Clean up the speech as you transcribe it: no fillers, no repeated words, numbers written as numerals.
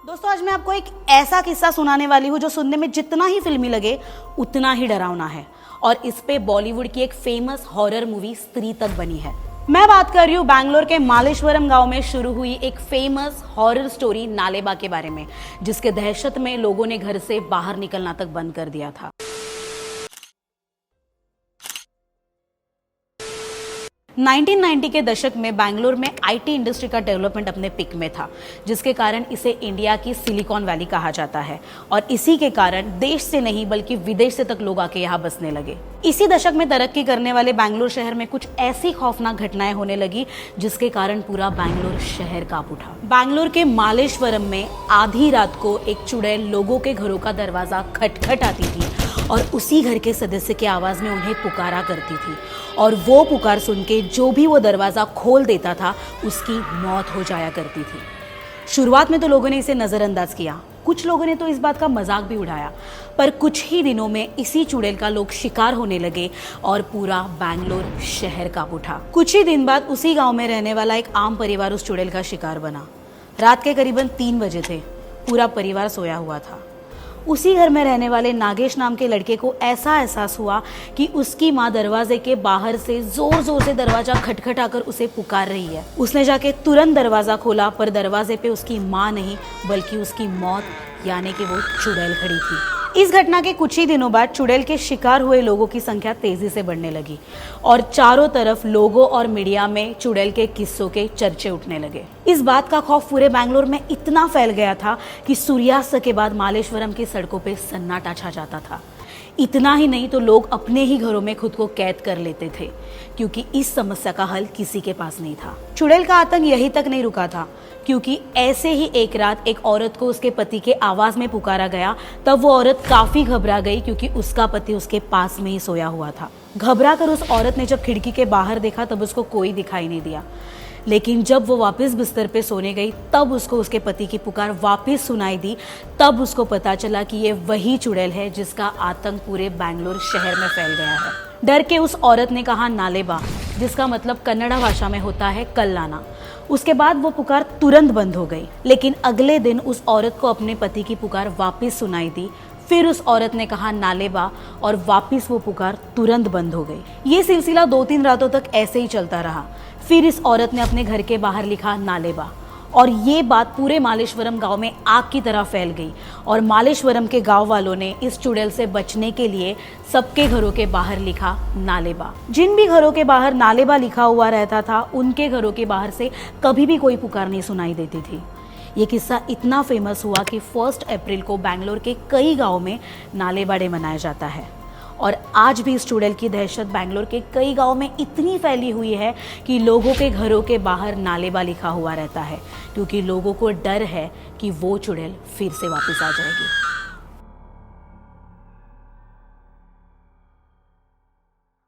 दोस्तों आज मैं आपको एक ऐसा किस्सा सुनाने वाली हूँ जो सुनने में जितना ही फिल्मी लगे उतना ही डरावना है और इस पे बॉलीवुड की एक फेमस हॉरर मूवी स्त्री तक बनी है। मैं बात कर रही हूँ बैंगलोर के मालेश्वरम गांव में शुरू हुई एक फेमस हॉरर स्टोरी नालेबा के बारे में, जिसके दहशत में लोगों ने घर से बाहर निकलना तक बंद कर दिया था। 1990 के दशक में बैंगलोर में आईटी इंडस्ट्री का डेवलपमेंट अपने पिक में था, जिसके कारण इसे इंडिया की सिलिकॉन वैली कहा जाता है और इसी के कारण देश से नहीं बल्कि विदेश से तक लोग आके यहाँ बसने लगे। इसी दशक में तरक्की करने वाले बैंगलोर शहर में कुछ ऐसी खौफनाक घटनाएं होने लगी जिसके कारण पूरा बैंगलोर शहर कांप उठा। बैंगलोर के मालेश्वरम में आधी रात को एक चुड़ैल लोगों के घरों का दरवाजा खटखटाती थी और उसी घर के सदस्य की आवाज में उन्हें पुकारा करती थी और वो पुकार सुन के जो भी वो दरवाजा खोल देता था उसकी मौत हो जाया करती थी। शुरुआत में तो लोगों ने इसे नजरअंदाज किया, कुछ लोगों ने तो इस बात का मजाक भी उड़ाया, पर कुछ ही दिनों में इसी चुड़ैल का लोग शिकार होने लगे और पूरा बैंगलोर शहर कांप उठा। कुछ ही दिन बाद उसी गांव में रहने वाला एक आम परिवार उस चुड़ैल का शिकार बना। रात के करीबन 3 बजे थे, पूरा परिवार सोया हुआ था। उसी घर में रहने वाले नागेश नाम के लड़के को ऐसा एहसास हुआ कि उसकी माँ दरवाजे के बाहर से जोर जोर से दरवाजा खटखटाकर उसे पुकार रही है। उसने जाके तुरंत दरवाजा खोला, पर दरवाजे पे उसकी माँ नहीं बल्कि उसकी मौत यानी कि वो चुड़ैल खड़ी थी। इस घटना के कुछ ही दिनों बाद चुड़ैल के शिकार हुए लोगों की संख्या तेजी से बढ़ने लगी और चारों तरफ लोगों और मीडिया में चुड़ैल के किस्सों के चर्चे उठने लगे। इस बात का खौफ पूरे बैंगलोर में इतना फैल गया था कि सूर्यास्त के बाद मालेश्वरम की सड़कों पे सन्नाटा छा जाता था। इतना ही नहीं तो लोग अपने ही घरों में खुद को कैद कर लेते थे, क्योंकि इस समस्या का हल किसी के पास नहीं था। चुड़ैल का आतंक यहीं तक नहीं रुका था, क्योंकि ऐसे ही एक रात एक औरत को उसके पति के आवाज में पुकारा गया। तब वो औरत काफी घबरा गई क्योंकि उसका पति उसके पास में ही सोया हुआ था। घबरा कर उस औरत ने जब खिड़की के बाहर देखा तब उसको कोई दिखाई नहीं दिया, लेकिन जब वो वापस बिस्तर पे सोने गई तब उसको उसके पति की पुकार वापस सुनाई दी। तब उसको पता चला कि ये वही चुड़ैल है जिसका आतंक पूरे बैंगलोर शहर में फैल गया है। डर के उस औरत ने कहा नालेबा, जिसका मतलब कन्नड़ा भाषा में होता है कल लाना। उसके बाद वो पुकार तुरंत बंद हो गई, लेकिन अगले दिन उस औरत को अपने पति की पुकार वापस सुनाई दी। फिर उस औरत ने कहा नालेबा और वापस वो पुकार तुरंत बंद हो गई। ये सिलसिला 2-3 रातों तक ऐसे ही चलता रहा। फिर इस औरत ने अपने घर के बाहर लिखा नालेबा और ये बात पूरे मालेश्वरम गांव में आग की तरह फैल गई और मालेश्वरम के गांव वालों ने इस चुड़ैल से बचने के लिए सबके घरों के बाहर लिखा नालेबा। जिन भी घरों के बाहर नालेबा लिखा हुआ रहता था उनके घरों के बाहर से कभी भी कोई पुकार नहीं सुनाई देती थी। ये किस्सा इतना फेमस हुआ कि 1 अप्रैल को बैंगलोर के कई गाँव में नालेबा डे मनाया जाता है और आज भी इस चुड़ैल की दहशत बैंगलोर के कई गांव में इतनी फैली हुई है कि लोगों के घरों के बाहर नालेबा लिखा हुआ रहता है, क्योंकि लोगों को डर है कि वो चुड़ैल फिर से वापस आ जाएगी।